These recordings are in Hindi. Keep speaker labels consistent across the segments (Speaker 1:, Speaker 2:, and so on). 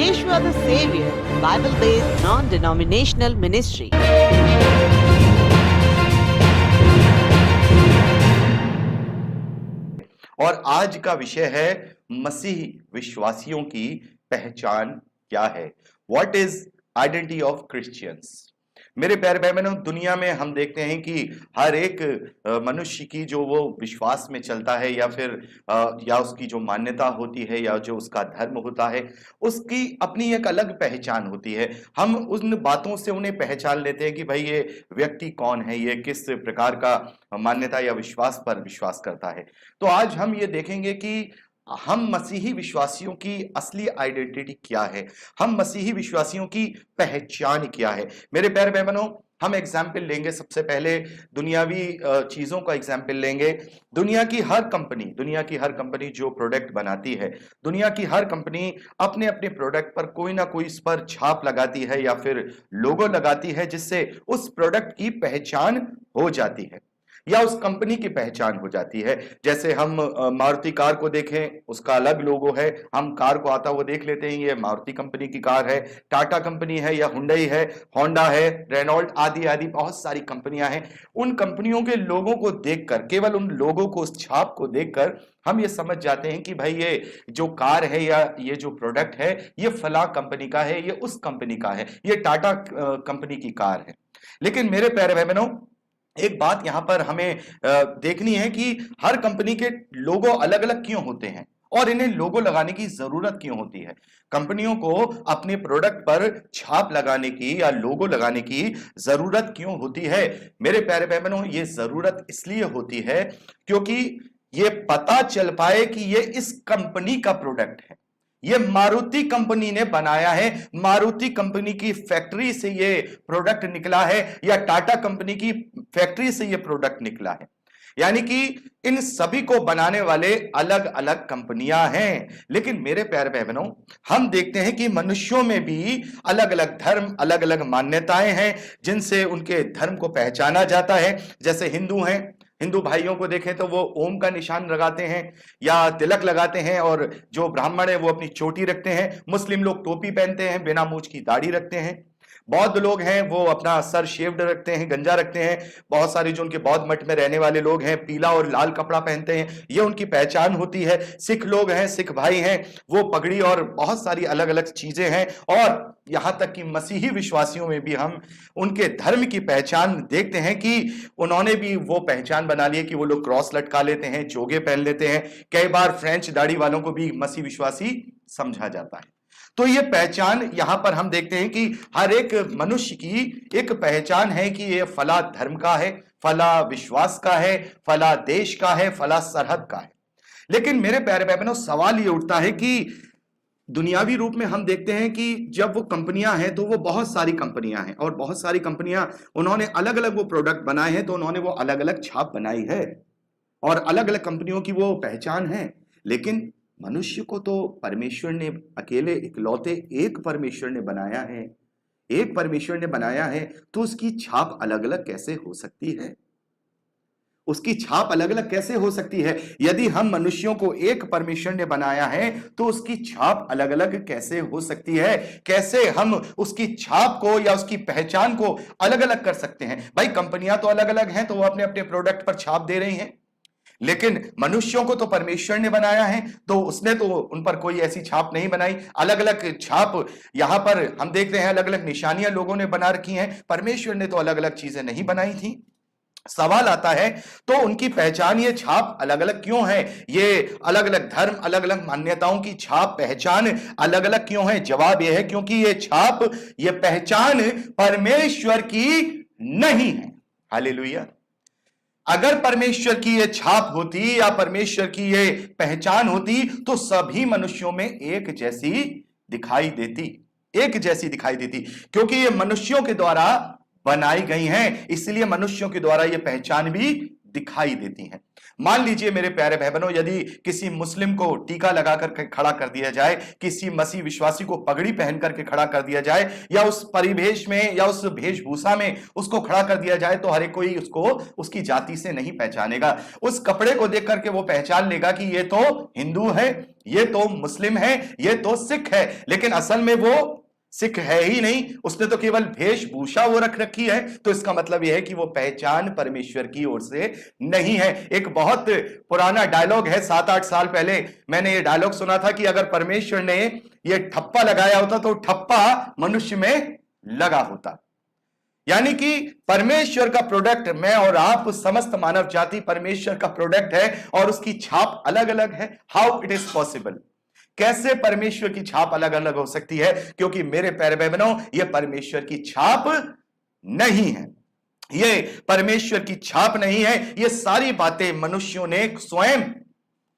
Speaker 1: Yeshua the Savior, Bible-based non-denominational ministry.
Speaker 2: और आज का विषय है मसीह विश्वासियों की पहचान क्या है। What is identity of Christians. मेरे प्यारे भाई बहनों, दुनिया में हम देखते हैं कि हर एक मनुष्य की जो वो विश्वास में चलता है या फिर या उसकी जो मान्यता होती है या जो उसका धर्म होता है, उसकी अपनी एक अलग पहचान होती है। हम उन बातों से उन्हें पहचान लेते हैं कि भाई ये व्यक्ति कौन है, ये किस प्रकार का मान्यता या विश्वास पर विश्वास करता है। तो आज हम ये देखेंगे कि हम मसीही विश्वासियों की असली आइडेंटिटी क्या है, हम मसीही विश्वासियों की पहचान क्या है। मेरे प्यारे भाई बहनों, हम एग्जाम्पल लेंगे। सबसे पहले दुनियावी चीजों का एग्जाम्पल लेंगे। दुनिया की हर कंपनी जो प्रोडक्ट बनाती है, दुनिया की हर कंपनी अपने अपने प्रोडक्ट पर कोई ना कोई इस पर छाप लगाती है या फिर लोगो लगाती है, जिससे उस प्रोडक्ट की पहचान हो जाती है या उस कंपनी की पहचान हो जाती है। जैसे हम मारुति कार को देखें, उसका अलग लोगो है। हम कार को आता हुआ देख लेते हैं, ये मारुति कंपनी की कार है। टाटा कंपनी है या हुंडई है, होंडा है, रेनॉल्ट आदि आदि बहुत सारी कंपनियां हैं। उन कंपनियों के लोगों को देखकर, केवल उन लोगों को, उस छाप को देखकर हम ये समझ जाते हैं कि भाई ये जो कार है या ये जो प्रोडक्ट है, ये फला कंपनी का है, ये उस कंपनी का है, ये टाटा कंपनी की कार है। लेकिन मेरे प्यारे भाई बहनों, एक बात यहां पर हमें देखनी है कि हर कंपनी के लोगो अलग अलग क्यों होते हैं और इन्हें लोगो लगाने की जरूरत क्यों होती है। कंपनियों को अपने प्रोडक्ट पर छाप लगाने की या लोगो लगाने की जरूरत क्यों होती है। मेरे प्यारे भाई बहनों, ये जरूरत इसलिए होती है क्योंकि ये पता चल पाए कि ये इस कंपनी का प्रोडक्ट है, ये मारुति कंपनी ने बनाया है, मारुति कंपनी की फैक्ट्री से ये प्रोडक्ट निकला है या टाटा कंपनी की फैक्ट्री से ये प्रोडक्ट निकला है। यानी कि इन सभी को बनाने वाले अलग अलग कंपनियां हैं। लेकिन मेरे प्यारे भाई बहनों, हम देखते हैं कि मनुष्यों में भी अलग अलग धर्म, अलग अलग मान्यताएं हैं जिनसे उनके धर्म को पहचाना जाता है। जैसे हिंदू हैं, हिंदू भाइयों को देखें तो वो ओम का निशान लगाते हैं या तिलक लगाते हैं, और जो ब्राह्मण है वो अपनी चोटी रखते हैं। मुस्लिम लोग टोपी पहनते हैं, बिना मूंछ की दाढ़ी रखते हैं। बौद्ध लोग हैं वो अपना सर शेव्ड रखते हैं, गंजा रखते हैं। बहुत सारे जो उनके बौद्ध मठ में रहने वाले लोग हैं, पीला और लाल कपड़ा पहनते हैं, ये उनकी पहचान होती है। सिख लोग हैं, सिख भाई हैं, वो पगड़ी और बहुत सारी अलग अलग चीजें हैं। और यहां तक कि मसीही विश्वासियों में भी हम उनके धर्म की पहचान देखते हैं कि उन्होंने भी वो पहचान बना ली है कि वो लोग क्रॉस लटका लेते हैं, जोगे पहन लेते हैं। कई बार फ्रेंच दाढ़ी वालों को भी मसीह विश्वासी समझा जाता है। तो ये पहचान यहां पर हम देखते हैं कि हर एक मनुष्य की एक पहचान है कि ये फला धर्म का है, फला विश्वास का है, फला देश का है, फला सरहद का है। लेकिन मेरे प्यारे भाई बहनों, सवाल ये उठता है कि दुनियावी रूप में हम देखते हैं कि जब वो कंपनियां हैं तो वो बहुत सारी कंपनियां हैं और बहुत सारी कंपनियां, उन्होंने अलग अलग वो प्रोडक्ट बनाए हैं, तो उन्होंने वो अलग अलग छाप बनाई है और अलग अलग कंपनियों की वो पहचान है। लेकिन मनुष्य को तो परमेश्वर ने अकेले इकलौते एक परमेश्वर ने बनाया है, एक परमेश्वर ने बनाया है, तो उसकी छाप अलग अलग कैसे हो सकती है? उसकी छाप अलग अलग कैसे हो सकती है? यदि हम मनुष्यों को एक परमेश्वर ने बनाया है तो उसकी छाप अलग अलग कैसे हो सकती है? कैसे हम उसकी छाप को या उसकी पहचान को अलग अलग कर सकते हैं? भाई कंपनियां तो अलग अलग हैं, तो वो अपने अपने प्रोडक्ट पर छाप दे रही हैं, लेकिन मनुष्यों को तो परमेश्वर ने बनाया है, तो उसने तो उन पर कोई ऐसी छाप नहीं बनाई। अलग अलग छाप यहां पर हम देखते हैं, अलग अलग निशानियां लोगों ने बना रखी हैं, परमेश्वर ने तो अलग अलग चीजें नहीं बनाई थी। सवाल आता है तो उनकी पहचान, ये छाप अलग अलग क्यों है? ये अलग अलग धर्म, अलग अलग मान्यताओं की छाप, पहचान अलग अलग क्यों है? जवाब यह है क्योंकि ये छाप, ये पहचान परमेश्वर की नहीं है। हालेलुया। अगर परमेश्वर की ये छाप होती या परमेश्वर की ये पहचान होती तो सभी मनुष्यों में एक जैसी दिखाई देती, एक जैसी दिखाई देती। क्योंकि ये मनुष्यों के द्वारा बनाई गई हैं, इसलिए मनुष्यों के द्वारा ये पहचान भी दिखाई देती हैं। मान लीजिए मेरे प्यारे भाई बहनों, यदि किसी मुस्लिम को टीका लगा करके खड़ा कर दिया जाए, किसी मसीह विश्वासी को पगड़ी पहन करके खड़ा कर दिया जाए, या उस परिवेश में या उस वेशभूषा में उसको खड़ा कर दिया जाए, तो हर एक कोई उसको उसकी जाति से नहीं पहचानेगा। उस कपड़े को देख करके वो पहचान लेगा कि ये तो हिंदू है, ये तो मुस्लिम है, ये तो सिख है। लेकिन असल में वो सिख है ही नहीं, उसने तो केवल वेशभूषा वो रख रखी है। तो इसका मतलब यह है कि वो पहचान परमेश्वर की ओर से नहीं है। एक बहुत पुराना डायलॉग है, 7-8 साल पहले मैंने ये डायलॉग सुना था कि अगर परमेश्वर ने ये ठप्पा लगाया होता तो ठप्पा मनुष्य में लगा होता। यानी कि परमेश्वर का प्रोडक्ट, मैं और आप समस्त मानव जाति परमेश्वर का प्रोडक्ट है और उसकी छाप अलग अलग है। How it is possible? कैसे परमेश्वर की छाप अलग अलग हो सकती है? क्योंकि मेरे प्यारे भाई बहनों, यह परमेश्वर की छाप नहीं है, ये परमेश्वर की छाप नहीं है। ये सारी बातें मनुष्यों ने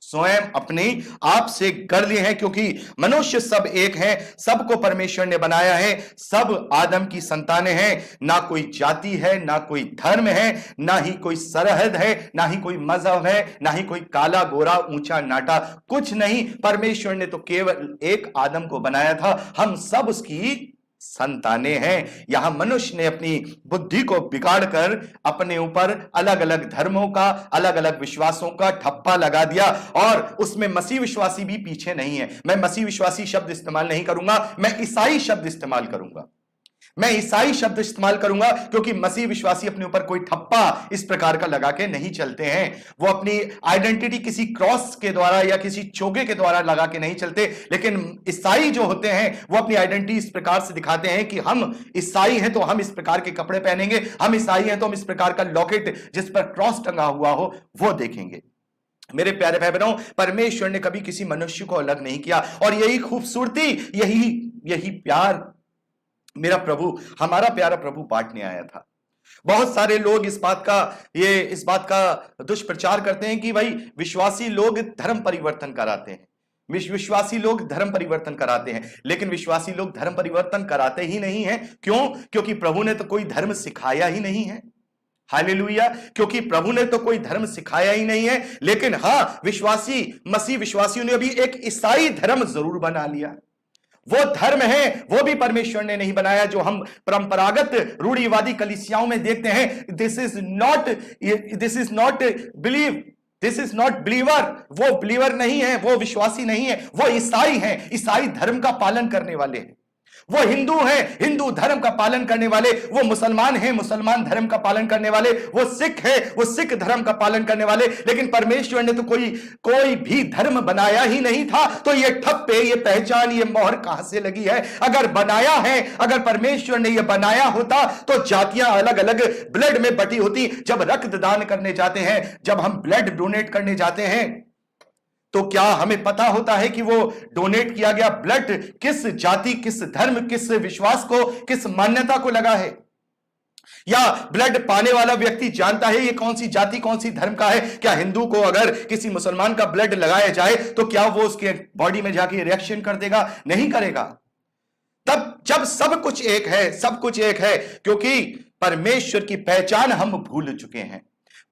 Speaker 2: स्वयं अपने आप से कर लिए हैं, क्योंकि मनुष्य सब एक हैं, सबको परमेश्वर ने बनाया है, सब आदम की संतानें हैं। ना कोई जाति है, ना कोई धर्म है, ना ही कोई सरहद है, ना ही कोई मजहब है, ना ही कोई काला गोरा ऊंचा नाटा, कुछ नहीं। परमेश्वर ने तो केवल एक आदम को बनाया था, हम सब उसकी संतानें हैं। यहां मनुष्य ने अपनी बुद्धि को बिगाड़कर अपने ऊपर अलग अलग धर्मों का, अलग अलग विश्वासों का ठप्पा लगा दिया, और उसमें मसीह विश्वासी भी पीछे नहीं है। मैं मसीह विश्वासी शब्द इस्तेमाल नहीं करूंगा, मैं ईसाई शब्द इस्तेमाल करूंगा। मैं ईसाई शब्द इस्तेमाल करूंगा, क्योंकि मसीह विश्वासी अपने ऊपर कोई ठप्पा इस प्रकार का लगा के नहीं चलते हैं। वो अपनी आइडेंटिटी किसी क्रॉस के द्वारा या किसी चोगे के द्वारा लगा के नहीं चलते। लेकिन ईसाई जो होते हैं वो अपनी आइडेंटिटी इस प्रकार से दिखाते हैं कि हम ईसाई हैं तो हम इस प्रकार के कपड़े पहनेंगे, हम ईसाई हैं तो हम इस प्रकार का लॉकेट जिस पर क्रॉस टंगा हुआ हो वो देखेंगे। मेरे प्यारे भाई बहनों, परमेश्वर ने कभी किसी मनुष्य को अलग नहीं किया, और यही खूबसूरती, यही प्यार मेरा प्रभु, हमारा प्यारा प्रभु बांटने आया था। बहुत सारे लोग इस बात का दुष्प्रचार करते हैं कि भाई विश्वासी लोग धर्म परिवर्तन कराते हैं, विश्वासी लोग धर्म परिवर्तन कराते हैं। लेकिन विश्वासी लोग धर्म परिवर्तन कराते ही नहीं हैं। क्यों? क्योंकि प्रभु ने तो कोई धर्म सिखाया ही नहीं है। हालेलुया! क्योंकि प्रभु ने तो कोई धर्म सिखाया ही नहीं है। लेकिन हां, मसीह विश्वासियों ने अभी एक ईसाई धर्म जरूर बना लिया। वो धर्म है, वो भी परमेश्वर ने नहीं बनाया, जो हम परंपरागत रूढ़िवादी कलीसियाओं में देखते हैं। This is not believer. वो बिलीवर नहीं है, वो विश्वासी नहीं है, वो ईसाई हैं, ईसाई धर्म का पालन करने वाले हैं। वो हिंदू हैं, हिंदू धर्म का पालन करने वाले। वो मुसलमान हैं, मुसलमान धर्म का पालन करने वाले। वो सिख है, वो सिख धर्म का पालन करने वाले। लेकिन परमेश्वर ने तो कोई भी धर्म बनाया ही नहीं था। तो ये ठप्पे, ये पहचान, ये मोहर कहां से लगी है? अगर बनाया है, अगर परमेश्वर ने ये बनाया होता तो जातियां अलग अलग ब्लड में बटी होती। जब रक्तदान करने जाते हैं, जब हम ब्लड डोनेट करने जाते हैं, तो क्या हमें पता होता है कि वो डोनेट किया गया ब्लड किस जाति, किस धर्म, किस विश्वास को, किस मान्यता को लगा है? या ब्लड पाने वाला व्यक्ति जानता है ये कौन सी जाति, कौन सी धर्म का है? क्या हिंदू को अगर किसी मुसलमान का ब्लड लगाया जाए तो क्या वो उसके बॉडी में जाके रिएक्शन कर देगा? नहीं करेगा। तब जब सब कुछ एक है, सब कुछ एक है, क्योंकि परमेश्वर की पहचान हम भूल चुके हैं।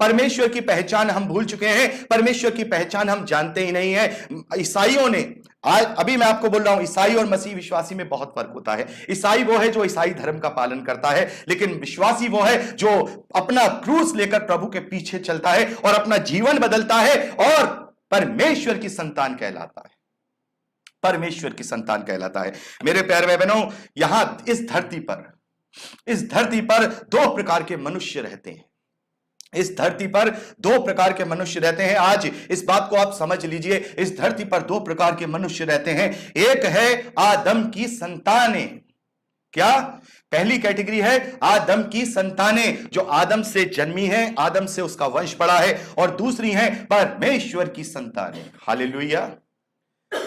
Speaker 2: परमेश्वर की पहचान हम भूल चुके हैं, परमेश्वर की पहचान हम जानते ही नहीं है। ईसाइयों ने, अभी मैं आपको बोल रहा हूं, ईसाई और मसीह विश्वासी में बहुत फर्क होता है। ईसाई वो है जो ईसाई धर्म का पालन करता है, लेकिन विश्वासी वो है जो अपना क्रूस लेकर प्रभु के पीछे चलता है और अपना जीवन बदलता है और परमेश्वर की संतान कहलाता है। परमेश्वर की संतान कहलाता है। मेरे प्यारे भाई बहनों, यहां इस धरती पर दो प्रकार के मनुष्य रहते हैं। इस धरती पर दो प्रकार के मनुष्य रहते हैं। आज इस बात को आप समझ लीजिए, इस धरती पर दो प्रकार के मनुष्य रहते हैं। एक है आदम की संतानें। क्या? पहली कैटेगरी है आदम की संतानें, जो आदम से जन्मी है, आदम से उसका वंश पड़ा है। और दूसरी है परमेश्वर की संतानें। Hallelujah,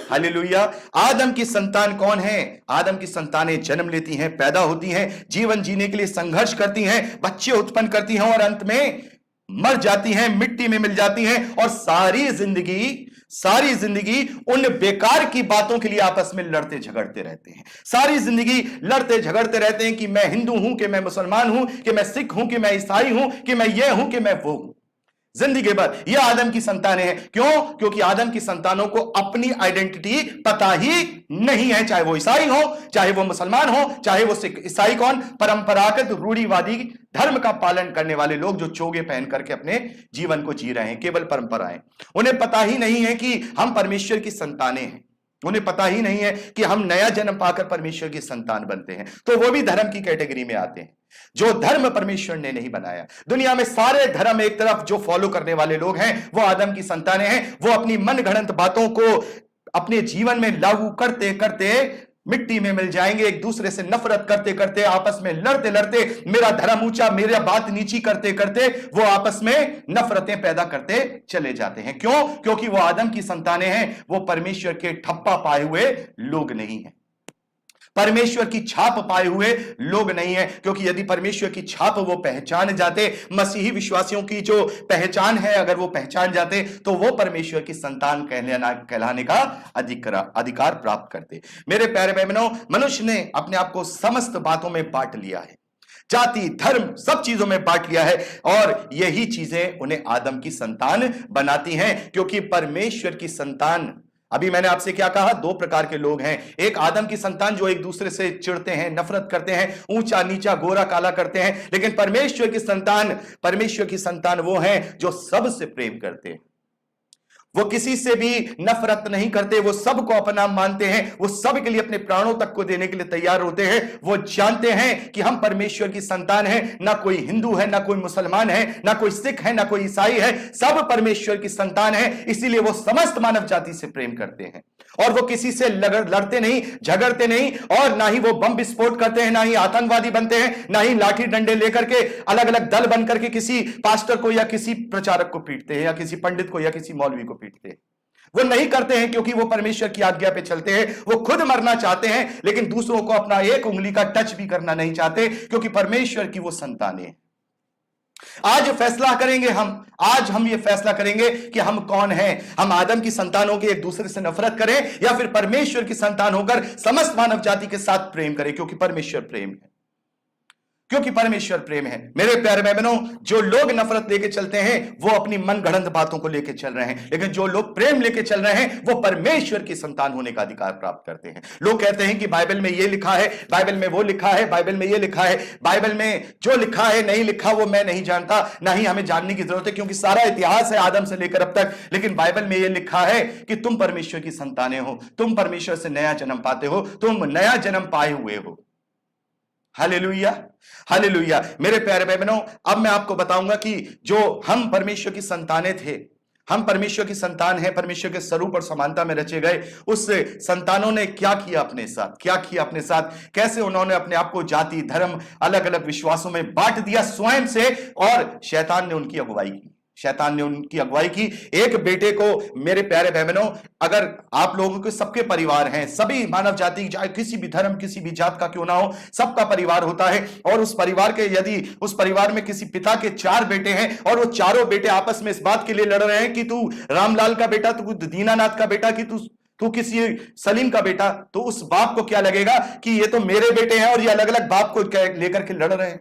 Speaker 2: hallelujah. आदम की संतान कौन है? आदम की संतानें जन्म लेती हैं, पैदा होती हैं, जीवन जीने के लिए संघर्ष करती हैं, बच्चे उत्पन्न करती हैं और अंत में मर जाती हैं, मिट्टी में मिल जाती हैं और सारी जिंदगी उन बेकार की बातों के लिए आपस में लड़ते झगड़ते रहते हैं। सारी जिंदगी लड़ते झगड़ते रहते हैं कि मैं हिंदू हूं, कि मैं मुसलमान हूं, कि मैं सिख हूं, कि मैं ईसाई हूं, कि मैं ये हूं, कि मैं वो हूं। जिंदगी भर ये आदम की संतानें हैं। क्यों? क्योंकि आदम की संतानों को अपनी आइडेंटिटी पता ही नहीं है, चाहे वो ईसाई हो, चाहे वो मुसलमान हो, चाहे वो सिख। ईसाई कौन? परंपरागत रूढ़िवादी धर्म का पालन करने वाले लोग जो चोगे पहन करके अपने जीवन को जी रहे हैं, केवल परंपराएं। उन्हें पता ही नहीं है कि हम परमेश्वर की संतानें हैं, उन्हें पता ही नहीं है कि हम नया जन्म पाकर परमेश्वर की संतान बनते हैं। तो वो भी धर्म की कैटेगरी में आते हैं, जो धर्म परमेश्वर ने नहीं बनाया। दुनिया में सारे धर्म एक तरफ जो फॉलो करने वाले लोग हैं वो आदम की संतानें हैं। वो अपनी मनगढ़ंत बातों को अपने जीवन में लागू करते करते मिट्टी में मिल जाएंगे, एक दूसरे से नफरत करते करते, आपस में लड़ते लड़ते, मेरा धर्म ऊंचा मेरा बात नीची करते करते वो आपस में नफरतें पैदा करते चले जाते हैं। क्यों? क्योंकि वो आदम की संतानें हैं, वो परमेश्वर के ठप्पा पाए हुए लोग नहीं हैं, परमेश्वर की छाप पाए हुए लोग नहीं है। क्योंकि यदि परमेश्वर की छाप वो पहचान जाते, मसीही विश्वासियों की जो पहचान है अगर वो पहचान जाते, तो वो परमेश्वर की संतान कहलाने का अधिकार प्राप्त करते। मेरे प्यारे बहनों, मनुष्य ने अपने आप को समस्त बातों में बांट लिया है, जाति धर्म सब चीजों में बांट लिया है, और यही चीजें उन्हें आदम की संतान बनाती हैं। क्योंकि परमेश्वर की संतान, अभी मैंने आपसे क्या कहा, दो प्रकार के लोग हैं। एक आदम की संतान जो एक दूसरे से चिढ़ते हैं, नफरत करते हैं, ऊंचा नीचा गोरा काला करते हैं। लेकिन परमेश्वर की संतान वो हैं जो सबसे प्रेम करते हैं, वो किसी से भी नफरत नहीं करते, वो सबको अपना मानते हैं, वो सब के लिए अपने प्राणों तक को देने के लिए तैयार होते हैं। वो जानते हैं कि हम परमेश्वर की संतान हैं, ना कोई हिंदू है, ना कोई मुसलमान है, ना कोई सिख है, ना कोई ईसाई है, सब परमेश्वर की संतान है। इसीलिए वो समस्त मानव जाति से प्रेम करते हैं, और वो किसी से लड़ते नहीं, झगड़ते नहीं, और ना ही वो बम विस्फोट करते हैं, ना ही आतंकवादी बनते हैं, ना ही लाठी डंडे लेकर के अलग अलग दल बनकर के किसी पास्टर को या किसी प्रचारक को पीटते हैं, या किसी पंडित को या किसी मौलवी को पीटते हैं। वो नहीं करते हैं, क्योंकि वो परमेश्वर की आज्ञा पे चलते हैं। वो खुद मरना चाहते हैं, लेकिन दूसरों को अपना एक उंगली का टच भी करना नहीं चाहते, क्योंकि परमेश्वर की वो संतानें हैं। आज फैसला करेंगे आज हम ये फैसला करेंगे कि हम कौन हैं। हम आदम की संतानों के एक दूसरे से नफरत करें, या फिर परमेश्वर की संतान होकर समस्त मानव जाति के साथ प्रेम करें, क्योंकि परमेश्वर प्रेम है, क्योंकि परमेश्वर प्रेम है। मेरे प्यारे बहनों, जो लोग नफरत लेके चलते हैं वो अपनी मनगढ़ंत बातों को लेके चल रहे हैं, लेकिन जो लोग प्रेम लेके चल रहे हैं वो परमेश्वर की संतान होने का अधिकार प्राप्त करते हैं। लोग कहते हैं कि बाइबल में ये लिखा है, बाइबल में वो लिखा है, बाइबल में ये लिखा है। बाइबल में जो लिखा है नहीं लिखा वो मैं नहीं जानता, ना ही हमें जानने की जरूरत है, क्योंकि सारा इतिहास है आदम से लेकर अब तक। लेकिन बाइबल में ये लिखा है कि तुम परमेश्वर की संतानें हो, तुम परमेश्वर से नया जन्म पाते हो, तुम नया जन्म पाए हुए हो। Hallelujah, hallelujah. मेरे प्यारे बहनों, अब मैं आपको बताऊंगा कि जो हम परमेश्वर की संतानें थे, हम परमेश्वर की संतान हैं, परमेश्वर के स्वरूप और समानता में रचे गए, उस संतानों ने क्या किया अपने साथ, क्या किया अपने साथ, कैसे उन्होंने अपने आप को जाति धर्म अलग अलग विश्वासों में बांट दिया स्वयं से, और शैतान ने उनकी अगुवाई की। शैतान ने उनकी अगुवाई की। एक बेटे को, मेरे प्यारे बहनों, अगर आप लोगों के सबके परिवार हैं, सभी मानव जाति चाहे किसी भी धर्म किसी भी जात का क्यों ना हो, सबका परिवार होता है, और उस परिवार के यदि उस परिवार में किसी पिता के 4 बेटे हैं और वो चारों बेटे आपस में इस बात के लिए लड़ रहे हैं कि तू रामलाल का बेटा, तू दीनानाथ का बेटा, कि तू किसी सलीम का बेटा, तो उस बाप को क्या लगेगा कि ये तो मेरे बेटे हैं और ये अलग अलग बाप को लेकर के लड़ रहे हैं।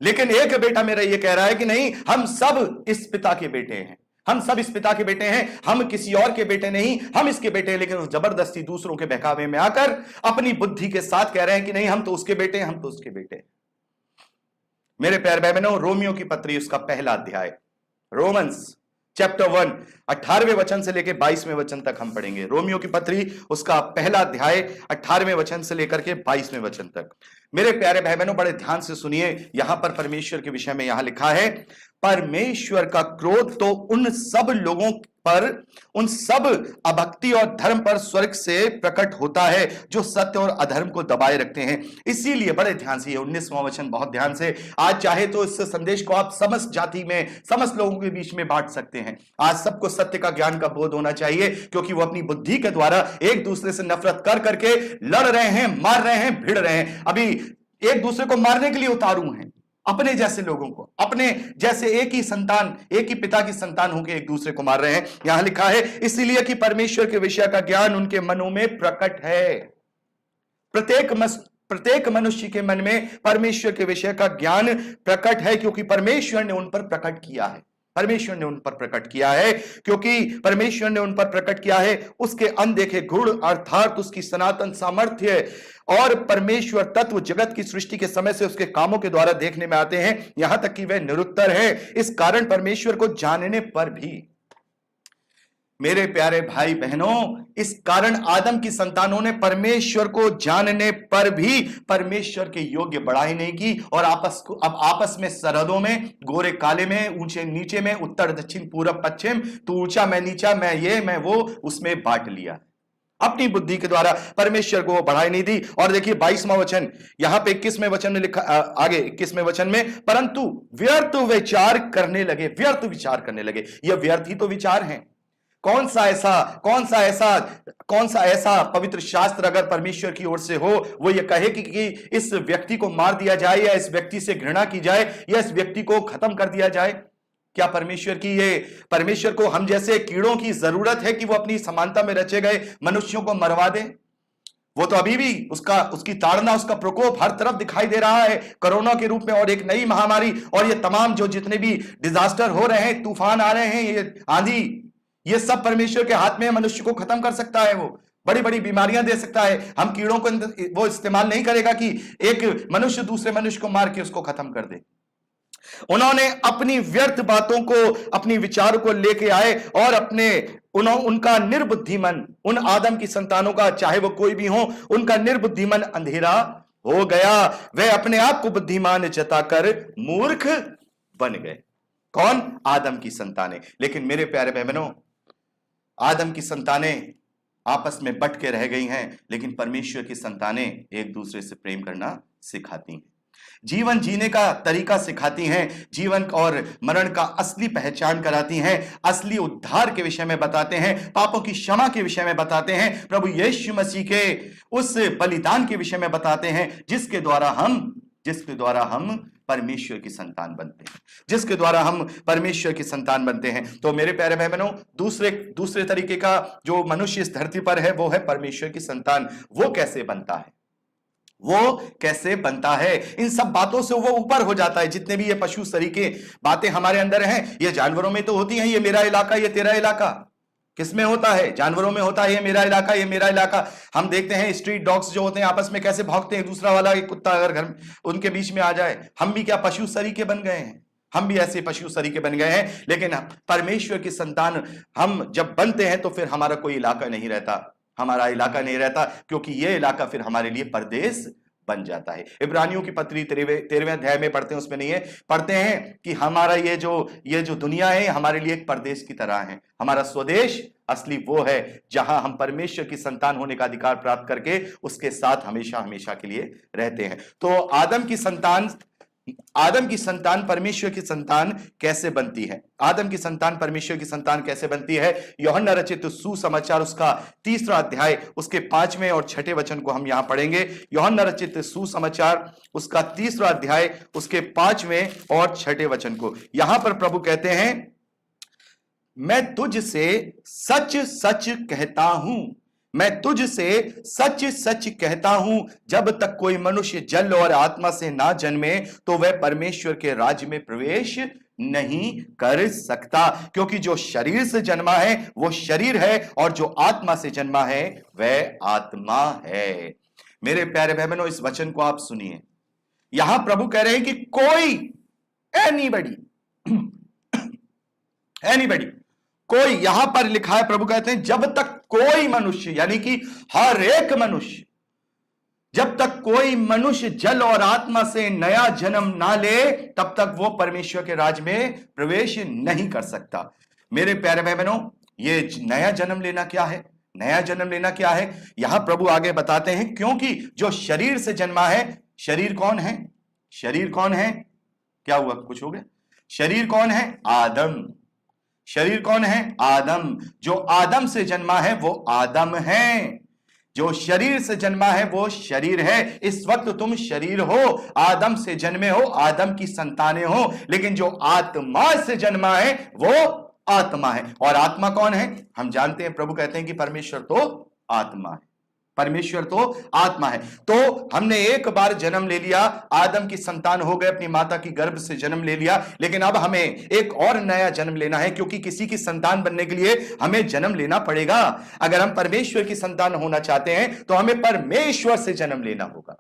Speaker 2: लेकिन एक बेटा मेरा ये कह रहा है कि नहीं, हम सब इस पिता के बेटे हैं, हम सब इस पिता के बेटे हैं, हम किसी और के बेटे नहीं, हम इसके बेटे हैं। लेकिन जबरदस्ती दूसरों के बहकावे में आकर अपनी बुद्धि के साथ कह रहे हैं कि नहीं, हम तो उसके बेटे हैं, हम तो उसके बेटे हैं। मेरे प्यारे बहनों, रोमियो की पत्री उसका पहला अध्याय, रोमन्स चैप्टर 1 18वें वचन से लेकर 22वें वचन तक हम पढ़ेंगे। रोमियो की पत्री उसका पहला अध्याय 18वें वचन से लेकर के 22वें वचन तक। मेरे प्यारे भाई बहनों, बड़े ध्यान से सुनिए। यहां पर परमेश्वर के विषय में यहां लिखा है, परमेश्वर का क्रोध तो उन सब लोगों पर, उन सब अभक्ति और धर्म पर स्वर्ग से प्रकट होता है जो सत्य और अधर्म को दबाए रखते हैं। इसीलिए बड़े ध्यान से, 19वां वचन बहुत ध्यान से, आज चाहे तो इस संदेश को आप समस्त जाति में, समस्त लोगों के बीच में बांट सकते हैं। आज सबको सत्य का ज्ञान का बोध होना चाहिए, क्योंकि वो अपनी बुद्धि के द्वारा एक दूसरे से नफरत कर करके लड़ रहे हैं, मार रहे हैं, भिड़ रहे हैं। अभी एक दूसरे को मारने के लिए उतारू हैं, अपने जैसे लोगों को, अपने जैसे एक ही संतान, एक ही पिता की संतान होकर एक दूसरे को मार रहे हैं। यहां लिखा है, इसलिए कि परमेश्वर के विषय का ज्ञान उनके मनों में प्रकट है। प्रत्येक मनुष्य के मन में परमेश्वर के विषय का ज्ञान प्रकट है, क्योंकि परमेश्वर ने उन पर प्रकट किया है। परमेश्वर ने उन पर प्रकट किया है, क्योंकि परमेश्वर ने उन पर प्रकट किया है उसके अनदेखे गुण अर्थात उसकी सनातन सामर्थ्य। और परमेश्वर तत्व जगत की सृष्टि के समय से उसके कामों के द्वारा देखने में आते हैं, यहां तक कि वे निरुत्तर है। इस कारण परमेश्वर को जानने पर भी, मेरे प्यारे भाई बहनों, इस कारण आदम की संतानों ने परमेश्वर को जानने पर भी परमेश्वर के योग्य बढ़ाई नहीं की, और अब आपस में सरहदों में, गोरे काले में, ऊंचे नीचे में, उत्तर दक्षिण पूरब पश्चिम, तू ऊंचा मैं नीचा, मैं ये मैं वो, उसमें बांट लिया। अपनी बुद्धि के द्वारा परमेश्वर को बढ़ाई नहीं दी। और देखिए 22वां वचन, यहां पे 21वें वचन में लिखा, आगे 21वें वचन में, परंतु व्यर्थ विचार करने लगे। व्यर्थ विचार करने लगे, यह व्यर्थ ही तो विचार हैं। कौन सा ऐसा पवित्र शास्त्र अगर परमेश्वर की ओर से हो, वो ये कहे कि इस व्यक्ति को मार दिया जाए, या इस व्यक्ति से घृणा की जाए, या इस व्यक्ति को खत्म कर दिया जाए? क्या परमेश्वर को हम जैसे कीड़ों की जरूरत है कि वो अपनी समानता में रचे गए मनुष्यों को मरवा दे? वो तो अभी भी उसकी ताड़ना, उसका प्रकोप हर तरफ दिखाई दे रहा है, कोरोना के रूप में, और एक नई महामारी, और ये तमाम जो जितने भी डिजास्टर हो रहे हैं, तूफान आ रहे हैं, ये आंधी, ये सब परमेश्वर के हाथ में है। मनुष्य को खत्म कर सकता है, वो बड़ी बड़ी बीमारियां दे सकता है। हम कीड़ों को वो इस्तेमाल नहीं करेगा कि एक मनुष्य दूसरे मनुष्य को मार के उसको खत्म कर दे। उन्होंने अपनी व्यर्थ बातों को, अपनी विचारों को लेके आए, और उनका निर्बुद्धि मन, उन आदम की संतानों का, चाहे वो कोई भी हो, उनका निर्बुद्धि मन अंधेरा हो गया। वे अपने आप को बुद्धिमान जताकर मूर्ख बन गए। कौन? आदम की संतानें। लेकिन मेरे प्यारे बहनों, आदम की संतानें आपस में बट के रह गई हैं, लेकिन परमेश्वर की संतानें एक दूसरे से प्रेम करना सिखाती हैं, जीवन जीने का तरीका सिखाती हैं, जीवन और मरण का असली पहचान कराती हैं, असली उद्धार के विषय में बताते हैं, पापों की क्षमा के विषय में बताते हैं, प्रभु यीशु मसीह के उस बलिदान के विषय में बताते हैं, जिसके द्वारा हम परमेश्वर की संतान बनते हैं, जिसके द्वारा हम परमेश्वर की संतान बनते हैं। तो मेरे प्यारे भाई बहनों, दूसरे तरीके का जो मनुष्य इस धरती पर है, वो है परमेश्वर की संतान। वो कैसे बनता है? इन सब बातों से वो ऊपर हो जाता है। जितने भी ये पशु सरीके बातें हमारे अंदर हैं, ये जानवरों में तो होती हैं, ये मेरा इलाका, ये तेरा इलाका। किसमें होता है? जानवरों में होता है, ये मेरा इलाका, ये मेरा इलाका। हम देखते हैं स्ट्रीट डॉग्स जो होते हैं आपस में कैसे भौंकते हैं, दूसरा वाला एक कुत्ता अगर घर उनके बीच में आ जाए। हम भी क्या पशु सरीके बन गए हैं? हम भी ऐसे पशु सरीके बन गए हैं। लेकिन परमेश्वर की संतान हम जब बनते हैं तो फिर हमारा कोई इलाका नहीं रहता, क्योंकि ये इलाका फिर हमारे लिए परदेश बन जाता है। इब्रानियों की पत्री 13वें अध्याय में पढ़ते हैं, उसमें नहीं है, पढ़ते हैं कि हमारा ये जो दुनिया है हमारे लिए एक परदेश की तरह है। हमारा स्वदेश असली वो है जहां हम परमेश्वर की संतान होने का अधिकार प्राप्त करके उसके साथ हमेशा हमेशा के लिए रहते हैं। तो आदम की संतान परमेश्वर की संतान कैसे बनती है? आदम की संतान परमेश्वर की संतान कैसे बनती है? यूहन्ना रचित सुसमाचार उसका 3रा अध्याय उसके 5वें और 6ठे वचन को हम यहां पढ़ेंगे। यूहन्ना रचित सुसमाचार उसका 3रा अध्याय उसके 5वें और 6ठे वचन को यहां पर प्रभु कहते हैं, मैं तुझसे सच सच कहता हूं, मैं तुझसे सच सच कहता हूं, जब तक कोई मनुष्य जल और आत्मा से ना जन्मे तो वह परमेश्वर के राज्य में प्रवेश नहीं कर सकता। क्योंकि जो शरीर से जन्मा है वो शरीर है, और जो आत्मा से जन्मा है वह आत्मा है। मेरे प्यारे भाई बहनों, इस वचन को आप सुनिए। यहां प्रभु कह रहे हैं कि कोई, एनीबडी, कोई, यहां पर लिखा है, प्रभु कहते हैं जब तक कोई मनुष्य, यानी कि हर एक मनुष्य, जब तक कोई मनुष्य जल और आत्मा से नया जन्म ना ले तब तक वो परमेश्वर के राज्य में प्रवेश नहीं कर सकता। मेरे प्यारे भाई बहनों, ये नया जन्म लेना क्या है? नया जन्म लेना क्या है? यहां प्रभु आगे बताते हैं, क्योंकि जो शरीर से जन्मा है, शरीर कौन है? शरीर कौन है? क्या हुआ? कुछ हो गया? शरीर कौन है? आदम। शरीर कौन है? आदम। जो आदम से जन्मा है वो आदम है, जो शरीर से जन्मा है वो शरीर है। इस वक्त तुम शरीर हो, आदम से जन्मे हो, आदम की संतानें हो, लेकिन जो आत्मा से जन्मा है वो आत्मा है। और आत्मा कौन है? हम जानते हैं, प्रभु कहते हैं कि परमेश्वर तो आत्मा है। परमेश्वर तो आत्मा है। तो हमने एक बार जन्म ले लिया, आदम की संतान हो गए, अपनी माता की गर्भ से जन्म ले लिया, लेकिन अब हमें एक और नया जन्म लेना है, क्योंकि किसी की संतान बनने के लिए हमें जन्म लेना पड़ेगा। अगर हम परमेश्वर की संतान होना चाहते हैं तो हमें परमेश्वर से जन्म लेना होगा,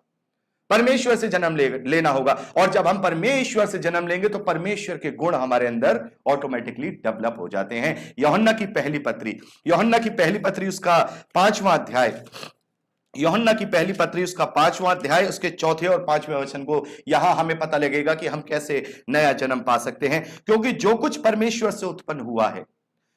Speaker 2: परमेश्वर से जन्म लेना होगा। और जब हम परमेश्वर से जन्म लेंगे तो परमेश्वर के गुण हमारे अंदर ऑटोमेटिकली डेवलप हो जाते हैं। यूहन्ना की पहली पत्री उसका 5वां अध्याय, यूहन्ना की पहली पत्री उसका 5वां अध्याय, उसके 4 और 5वें वचन को यहां हमें पता लगेगा कि हम कैसे नया जन्म पा सकते हैं। क्योंकि जो कुछ परमेश्वर से उत्पन्न हुआ है,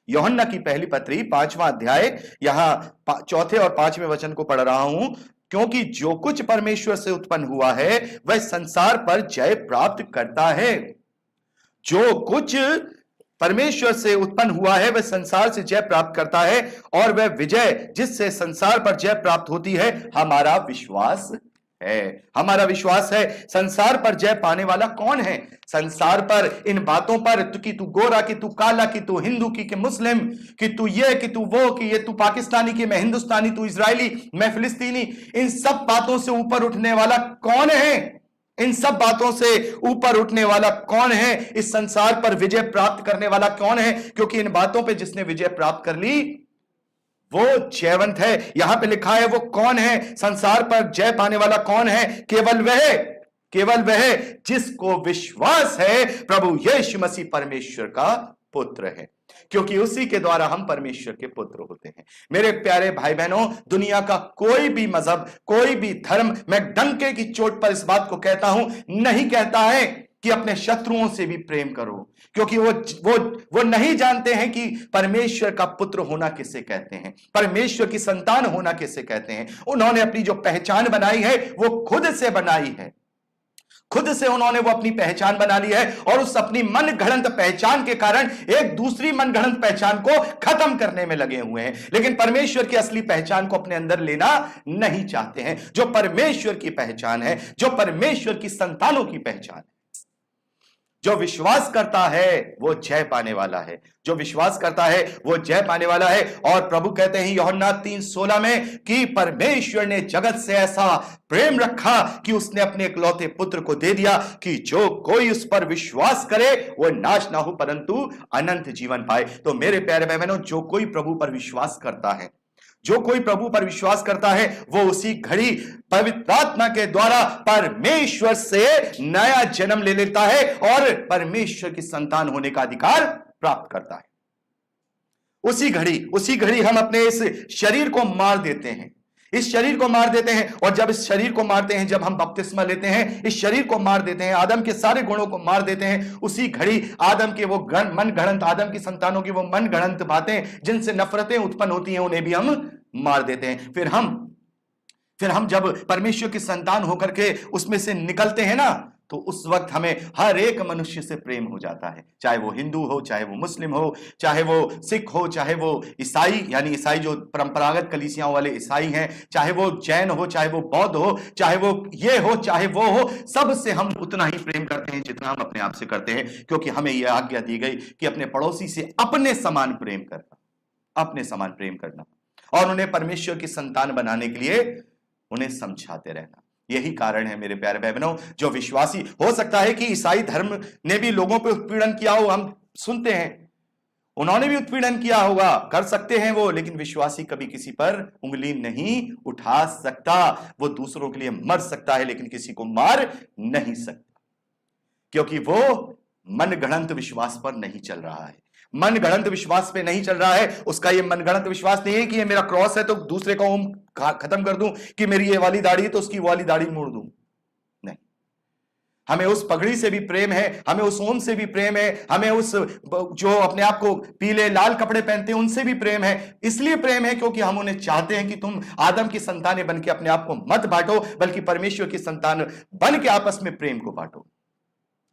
Speaker 2: यूहन्ना की पहली पत्री 5वां अध्याय, यहां 4 और 5वें वचन को पढ़ रहा हूं। क्योंकि जो कुछ परमेश्वर से उत्पन्न हुआ है वह संसार पर जय प्राप्त करता है। जो कुछ परमेश्वर से उत्पन्न हुआ है वह संसार से जय प्राप्त करता है, और वह विजय जिससे संसार पर जय प्राप्त होती है हमारा विश्वास है। हमारा विश्वास है। संसार पर जय पाने वाला कौन है? संसार पर इन बातों पर कि तू गोरा, कि तू काला, कि तू हिंदू, कि मुस्लिम, कि तू ये, कि तू वो, कि ये तू पाकिस्तानी, कि मैं हिंदुस्तानी, तू इजरायली, मैं फिलिस्तीनी, इन सब बातों से ऊपर उठने वाला कौन है? इन सब बातों से ऊपर उठने वाला कौन है? इस संसार पर विजय प्राप्त करने वाला कौन है? क्योंकि इन बातों पे जिसने विजय प्राप्त कर ली वो जयवंत है। यहां पे लिखा है वो कौन है? संसार पर जय पाने वाला कौन है? केवल वह जिसको विश्वास है प्रभु यीशु मसीह परमेश्वर का पुत्र है, क्योंकि उसी के द्वारा हम परमेश्वर के पुत्र होते हैं। मेरे प्यारे भाई बहनों, दुनिया का कोई भी मजहब, कोई भी धर्म, मैं डंके की चोट पर इस बात को कहता हूं, नहीं कहता है कि अपने शत्रुओं से भी प्रेम करो, क्योंकि वो नहीं जानते हैं कि परमेश्वर का पुत्र होना किसे कहते हैं, परमेश्वर की संतान होना किसे कहते हैं। उन्होंने अपनी जो पहचान बनाई है वो खुद से बनाई है, खुद से उन्होंने वो अपनी पहचान बना ली है, और उस अपनी मन घड़ंत पहचान के कारण एक दूसरी मन घड़ंत पहचान को खत्म करने में लगे हुए हैं। लेकिन परमेश्वर की असली पहचान को अपने अंदर लेना नहीं चाहते हैं। जो परमेश्वर की पहचान है, जो परमेश्वर की संतानों की पहचान है, जो विश्वास करता है वो जय पाने वाला है, जो विश्वास करता है वो जय पाने वाला है। और प्रभु कहते हैं यूहन्ना 3:16 में कि परमेश्वर ने जगत से ऐसा प्रेम रखा कि उसने अपने इकलौते पुत्र को दे दिया, कि जो कोई उस पर विश्वास करे वो नाश ना हो परंतु अनंत जीवन पाए। तो मेरे प्यारे भाई बहनों, जो कोई प्रभु पर विश्वास करता है, जो कोई प्रभु पर विश्वास करता है, वो उसी घड़ी पवित्र आत्मा के द्वारा परमेश्वर से नया जन्म ले लेता है और परमेश्वर की संतान होने का अधिकार प्राप्त करता है। उसी घड़ी हम अपने इस शरीर को मार देते हैं, इस शरीर को मार देते हैं। और जब इस शरीर को मारते हैं, जब हम बपतिस्मा लेते हैं, इस शरीर को मार देते हैं, आदम के सारे गुणों को मार देते हैं। उसी घड़ी आदम के वो मन गढ़ंत, आदम की संतानों की वो मन गढ़ंत बातें जिनसे नफरतें उत्पन्न होती हैं, उन्हें भी हम मार देते हैं। फिर हम जब परमेश्वर की संतान होकर के उसमें से निकलते हैं ना, तो उस वक्त हमें हर एक मनुष्य से प्रेम हो जाता है, चाहे वो हिंदू हो, चाहे वो मुस्लिम हो, चाहे वो सिख हो, चाहे वो ईसाई, यानी ईसाई जो परंपरागत कलीसियाओं वाले ईसाई हैं, चाहे वो जैन हो, चाहे वो बौद्ध हो, चाहे वो ये हो, चाहे वो हो, सब से हम उतना ही प्रेम करते हैं जितना हम अपने आप से करते हैं। क्योंकि हमें यह आज्ञा दी गई कि अपने पड़ोसी से अपने समान प्रेम करना, अपने समान प्रेम करना, और उन्हें परमेश्वर की संतान बनाने के लिए उन्हें समझाते रहना। यही कारण है मेरे प्यारे भाई बहनों, जो विश्वासी, हो सकता है कि ईसाई धर्म ने भी लोगों पर उत्पीड़न किया हो, हम सुनते हैं, उन्होंने भी उत्पीड़न किया होगा, कर सकते हैं वो, लेकिन विश्वासी कभी किसी पर उंगली नहीं उठा सकता। वो दूसरों के लिए मर सकता है लेकिन किसी को मार नहीं सकता, क्योंकि वो मनगढ़ंत विश्वास पर नहीं चल रहा है। मनगढ़ंत विश्वास पे नहीं चल रहा है। उसका ये मनगढ़ंत विश्वास नहीं है कि ये मेरा क्रॉस है तो दूसरे का ओम खत्म कर दूं, कि मेरी ये वाली दाढ़ी है तो उसकी वाली दाढ़ी मोड़ दूं। नहीं, हमें उस पगड़ी से भी प्रेम है, हमें उस ओम से भी प्रेम है, हमें उस जो अपने आप को पीले लाल कपड़े पहनते हैं उनसे भी प्रेम है। इसलिए प्रेम है क्योंकि हम उन्हें चाहते हैं कि तुम आदम की संतानें बन के अपने आप को मत बांटो, बल्कि परमेश्वर की संतान बन के आपस में प्रेम को बांटो।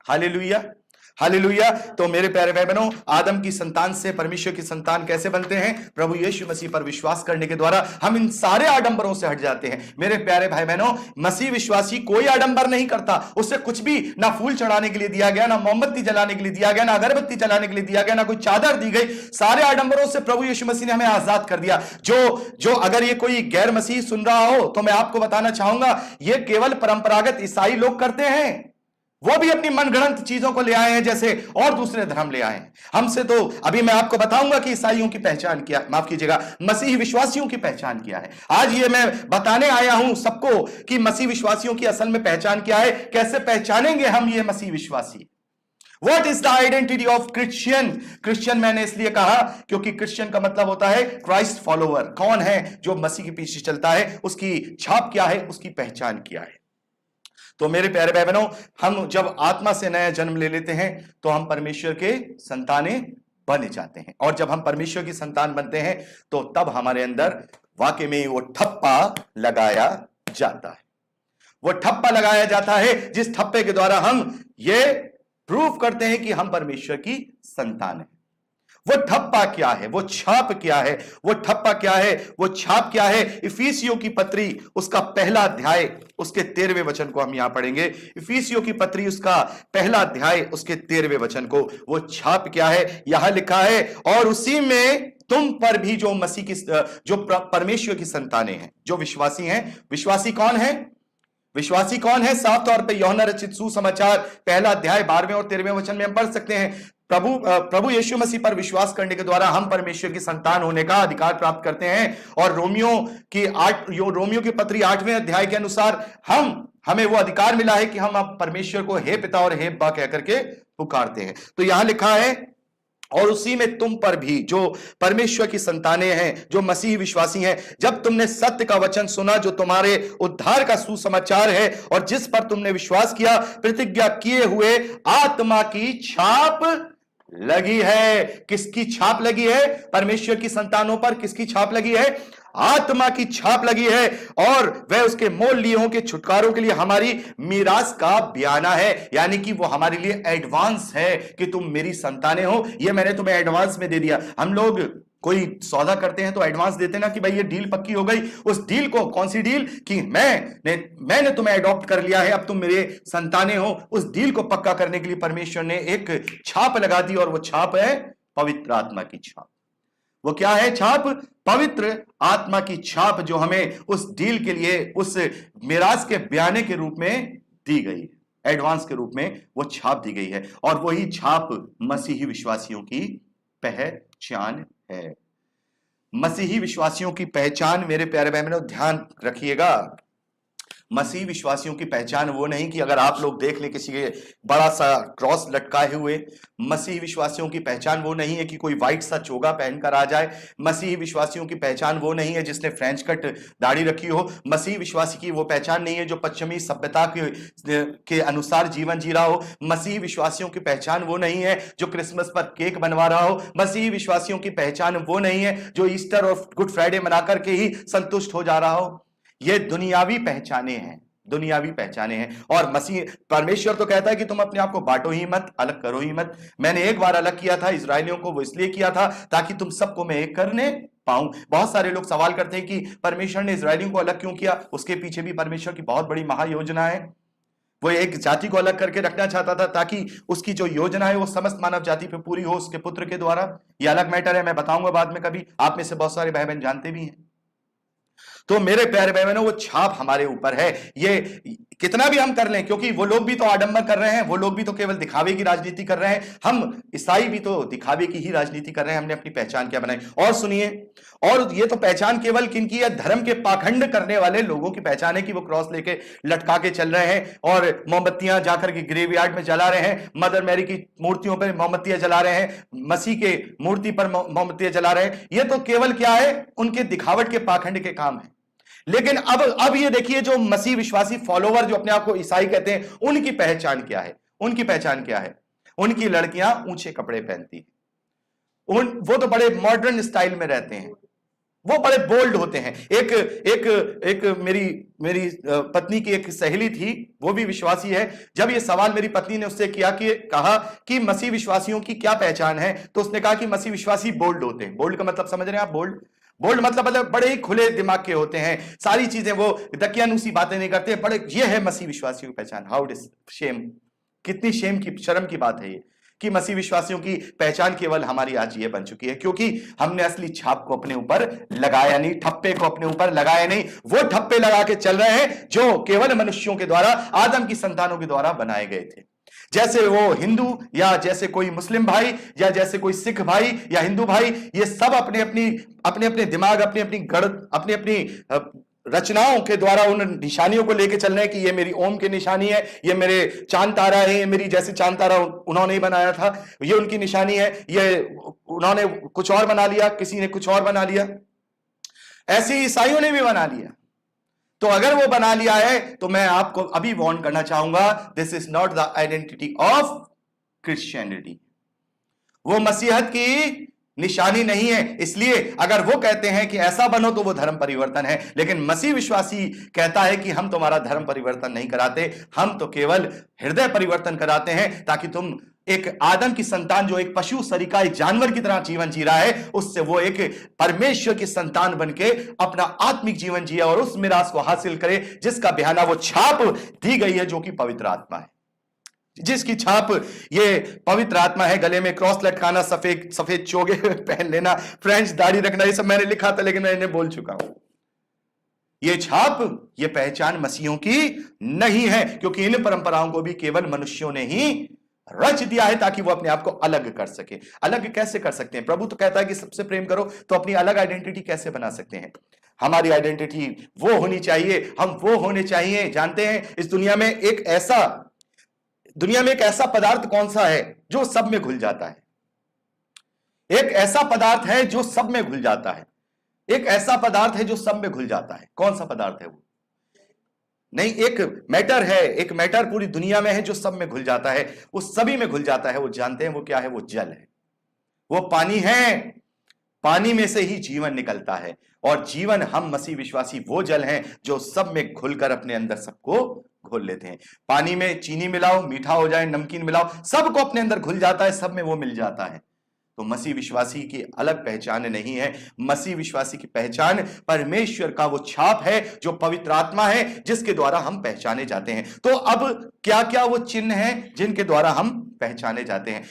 Speaker 2: हालेलुया। हालेलुया। तो मेरे प्यारे भाई बहनों, आदम की संतान से परमेश्वर की संतान कैसे बनते हैं? प्रभु यीशु मसीह पर विश्वास करने के द्वारा हम इन सारे आडंबरों से हट जाते हैं। मेरे प्यारे भाई बहनों, मसीह विश्वासी कोई आडंबर नहीं करता। उससे कुछ भी ना फूल चढ़ाने के लिए दिया गया, ना मोमबत्ती जलाने के लिए दिया गया, ना अगरबत्ती जलाने के लिए दिया गया, ना कोई चादर दी गई। सारे आडंबरों से प्रभु यीशु मसीह ने हमें आजाद कर दिया। जो अगर ये कोई गैर मसीह सुन रहा हो तो मैं आपको बताना चाहूंगा, ये केवल परंपरागत ईसाई लोग करते हैं। वो भी अपनी मनगढ़ंत चीजों को ले आए हैं, जैसे और दूसरे धर्म ले आए हैं। हमसे तो अभी मैं आपको बताऊंगा कि ईसाइयों की पहचान क्या, माफ कीजिएगा, मसीही विश्वासियों की पहचान क्या है। आज ये मैं बताने आया हूं सबको कि मसीह विश्वासियों की असल में पहचान क्या है, कैसे पहचानेंगे हम ये मसीह विश्वासी। What is the identity of Christian? Christian मैंने इसलिए कहा क्योंकि क्रिश्चियन का मतलब होता है क्राइस्ट फॉलोवर। कौन है जो मसीह के पीछे चलता है, उसकी छाप क्या है, उसकी पहचान क्या है। तो मेरे प्यारे भाई बहनों, हम जब आत्मा से नया जन्म ले लेते हैं तो हम परमेश्वर के संताने बन जाते हैं। और जब हम परमेश्वर की संतान बनते हैं तो तब हमारे अंदर वाकई में वो ठप्पा लगाया जाता है। वो ठप्पा लगाया जाता है जिस ठप्पे के द्वारा हम ये प्रूव करते हैं कि हम परमेश्वर की संतान हैं। वो ठप्पा क्या है, वो छाप क्या है, वो ठप्पा क्या है, वो छाप क्या है। इफिसियों की पत्री उसका पहला अध्याय उसके 13वें वचन को हम यहां पढ़ेंगे। इफिसियों की पत्री उसका पहला अध्याय उसके 13वें वचन को, वो छाप क्या है यहां लिखा है, और उसी में तुम पर भी जो मसीह की, जो परमेश्वर की संतानें हैं, जो विश्वासी हैं। विश्वासी कौन है? विश्वासी कौन है? साफ तौर पे यूहन्ना रचित सुसमाचार पहला अध्याय 12वें और 13वें वचन में हम पढ़ सकते हैं, प्रभु यीशु मसीह पर विश्वास करने के द्वारा हम परमेश्वर की संतान होने का अधिकार प्राप्त करते हैं। और रोमियो की पत्री 8वें अध्याय के अनुसार हमें वो अधिकार मिला है कि हम अब परमेश्वर को हे पिता और हे अब्बा कह करके पुकारते हैं। तो यहां लिखा है, और उसी में तुम पर भी जो परमेश्वर की संतानें हैं, जो मसीह विश्वासी हैं, जब तुमने सत्य का वचन सुना जो तुम्हारे उद्धार का सुसमाचार है, और जिस पर तुमने विश्वास किया, प्रतिज्ञा किए हुए आत्मा की छाप लगी है। किसकी छाप लगी है? परमेश्वर की संतानों पर किसकी छाप लगी है? आत्मा की छाप लगी है। और वह उसके मोल लिए हों के छुटकारों के लिए हमारी मीरास का बयाना है। यानी कि वो हमारे लिए एडवांस है कि तुम मेरी संतानें हो, ये मैंने तुम्हें एडवांस में दे दिया। हम लोग कोई सौदा करते हैं तो एडवांस देते ना कि भाई ये डील पक्की हो गई। उस डील को, कौन सी डील? कि मैंने तुम्हें अडॉप्ट कर लिया है, अब तुम मेरे संतानें हो। उस डील को पक्का करने के लिए परमेश्वर ने एक छाप लगा दी, और वो छाप है पवित्र आत्मा की छाप। वो क्या है छाप? पवित्र आत्मा की छाप, जो हमें उस डील के लिए, उस मिरास के बयाने के रूप में दी गई है, एडवांस के रूप में वो छाप दी गई है। और वही छाप मसीही विश्वासियों की पहचान है। मसीही विश्वासियों की पहचान, मेरे प्यारे भाई बहनों ध्यान रखिएगा, मसीह विश्वासियों की पहचान वो नहीं कि अगर आप लोग देख लें किसी के बड़ा सा क्रॉस लटकाए हुए। मसीह विश्वासियों की पहचान वो नहीं है कि कोई व्हाइट सा चोगा पहनकर आ जाए। मसीह विश्वासियों की पहचान वो नहीं है जिसने फ्रेंच कट दाढ़ी रखी हो। मसीह विश्वासी की वो पहचान नहीं है जो पश्चिमी सभ्यता के अनुसार जीवन जी रहा हो। मसीह विश्वासियों की पहचान वो नहीं है जो क्रिसमस पर केक बनवा रहा हो। मसीह विश्वासियों की पहचान वो नहीं है जो ईस्टर और गुड फ्राइडे मना करके ही संतुष्ट हो जा रहा हो। ये दुनियावी पहचाने हैं, दुनियावी पहचाने हैं। और मसीह, परमेश्वर तो कहता है कि तुम अपने आप को बांटो ही मत, अलग करो ही मत। मैंने एक बार अलग किया था इजरायलियों को, वो इसलिए किया था ताकि तुम सबको मैं एक करने पाऊं। बहुत सारे लोग सवाल करते हैं कि परमेश्वर ने इजरायलियों को अलग क्यों किया? उसके पीछे भी परमेश्वर की बहुत बड़ी महायोजना है। वो एक जाति को अलग करके रखना चाहता था ताकि उसकी जो योजना है वो समस्त मानव जाति पे पूरी हो उसके पुत्र के द्वारा। ये अलग मैटर है, मैं बताऊंगा बाद में कभी। आप में से बहुत सारे भाई बहन जानते भी हैं। तो मेरे प्यारे भाई बहनों, वो छाप हमारे ऊपर है। ये कितना भी हम कर लें, क्योंकि वो लोग भी तो आडंबर कर रहे हैं, वो लोग भी तो केवल दिखावे की राजनीति कर रहे हैं। हम ईसाई भी तो दिखावे की ही राजनीति कर रहे हैं। हमने अपनी पहचान क्या बनाई? और सुनिए, और ये तो पहचान केवल किनकी है? धर्म के पाखंड करने वाले लोगों की पहचान है कि वो क्रॉस लेके लटका के चल रहे हैं और मोमबत्तियां जाकर के ग्रेवयार्ड में जला रहे हैं। मदर मैरी की मूर्तियों पर मोमबत्तियां जला रहे हैं, मसीह के मूर्ति पर मोमबत्तियां जला रहे हैं। ये तो केवल क्या है? उनके दिखावट के पाखंड के काम है। लेकिन अब ये देखिए, जो मसीह विश्वासी फॉलोवर जो अपने आप को ईसाई कहते हैं, उनकी पहचान क्या है? उनकी पहचान क्या है? उनकी लड़कियां ऊंचे कपड़े पहनती हैं, वो तो बड़े मॉडर्न स्टाइल में रहते हैं। वो बड़े बोल्ड होते हैं। एक एक एक मेरी मेरी पत्नी की एक सहेली थी, वो भी विश्वासी है। जब ये सवाल मेरी पत्नी ने उससे किया कि कहा कि मसीह विश्वासियों की क्या पहचान है, तो उसने कहा कि मसीह विश्वासी बोल्ड होते हैं। बोल्ड का मतलब समझ रहे हैं आप? बोल्ड बोल्ड मतलब बड़े ही खुले दिमाग के होते हैं, सारी चीजें वो दकियानूसी बातें नहीं करते, बड़े, ये है मसीह विश्वासियों की पहचान। हाउ इट इज शेम, कितनी शेम की, शर्म की बात है ये कि मसीह विश्वासियों की पहचान केवल हमारी आज ये बन चुकी है, क्योंकि हमने असली छाप को अपने ऊपर लगाया नहीं, ठप्पे को अपने ऊपर लगाया नहीं। वो ठप्पे लगा के चल रहे हैं जो केवल मनुष्यों के द्वारा, आदम की संतानों के द्वारा बनाए गए थे। जैसे वो हिंदू या जैसे कोई मुस्लिम भाई या जैसे कोई सिख भाई या हिंदू भाई, ये सब अपने अपने दिमाग, अपनी अपनी गणित, अपनी अपनी रचनाओं के द्वारा उन निशानियों को लेके चल रहे हैं कि ये मेरी ओम की निशानी है, ये मेरे चांद तारा है, ये मेरी, जैसे चांद तारा उन्होंने ही बनाया था, ये उनकी निशानी है, ये उन्होंने कुछ और बना लिया, किसी ने कुछ और बना लिया, ऐसे ईसाइयों ने भी बना लिया। तो अगर वो बना लिया है तो मैं आपको अभी वार्न करना चाहूंगा, this is not the identity of Christianity. वो मसीहत की निशानी नहीं है। इसलिए अगर वो कहते हैं कि ऐसा बनो तो वो धर्म परिवर्तन है, लेकिन मसीह विश्वासी कहता है कि हम तुम्हारा धर्म परिवर्तन नहीं कराते, हम तो केवल हृदय परिवर्तन कराते हैं, ताकि तुम एक आदम की संतान जो एक पशु सरीका, एक जानवर की तरह जीवन जी रहा है, उससे वो एक परमेश्वर की संतान बनके अपना आत्मिक जीवन जिए और उस मिरास को हासिल करे जिसका बहाना वो छाप दी गई है, जो कि पवित्र आत्मा है, जिसकी छाप ये पवित्र आत्मा है। गले में क्रॉस लटकाना, सफेद सफेद चोगे पहन लेना, फ्रेंच दाढ़ी रखना, ये सब मैंने लिखा था लेकिन मैं इन्हें बोल चुका हूं। ये छाप, ये पहचान मसीहों की नहीं है, क्योंकि इन परंपराओं को भी केवल मनुष्यों ने ही रच दिया है ताकि वो अपने आप को अलग कर सके। अलग कैसे कर सकते हैं? प्रभु तो कहता है कि सबसे प्रेम करो, तो अपनी अलग आइडेंटिटी कैसे बना सकते हैं? हमारी आइडेंटिटी वो होनी चाहिए, हम वो होने चाहिए। जानते हैं इस दुनिया में एक ऐसा पदार्थ कौन सा है जो सब में घुल जाता है? एक ऐसा पदार्थ है जो सब में घुल जाता है, एक ऐसा पदार्थ है जो सब में घुल जाता है। कौन सा पदार्थ है वो? नहीं, एक मैटर है, एक मैटर पूरी दुनिया में है जो सब में घुल जाता है, वो सभी में घुल जाता है। वो जानते हैं वो क्या है? वो जल है, वो पानी है। पानी में से ही जीवन निकलता है, और जीवन, हम मसीह विश्वासी वो जल हैं जो सब में घुलकर अपने अंदर सबको घोल लेते हैं। पानी में चीनी मिलाओ, मीठा हो जाए, नमकीन मिलाओ, सबको अपने अंदर घुल जाता है, सब में वो मिल जाता है। तो मसीह विश्वासी की अलग पहचान नहीं है। मसीह विश्वासी की पहचान परमेश्वर का वो छाप है जो पवित्र आत्मा है, जिसके द्वारा हम पहचाने जाते हैं। तो अब क्या क्या वो चिन्ह हैं जिनके द्वारा हम पहचाने जाते हैं?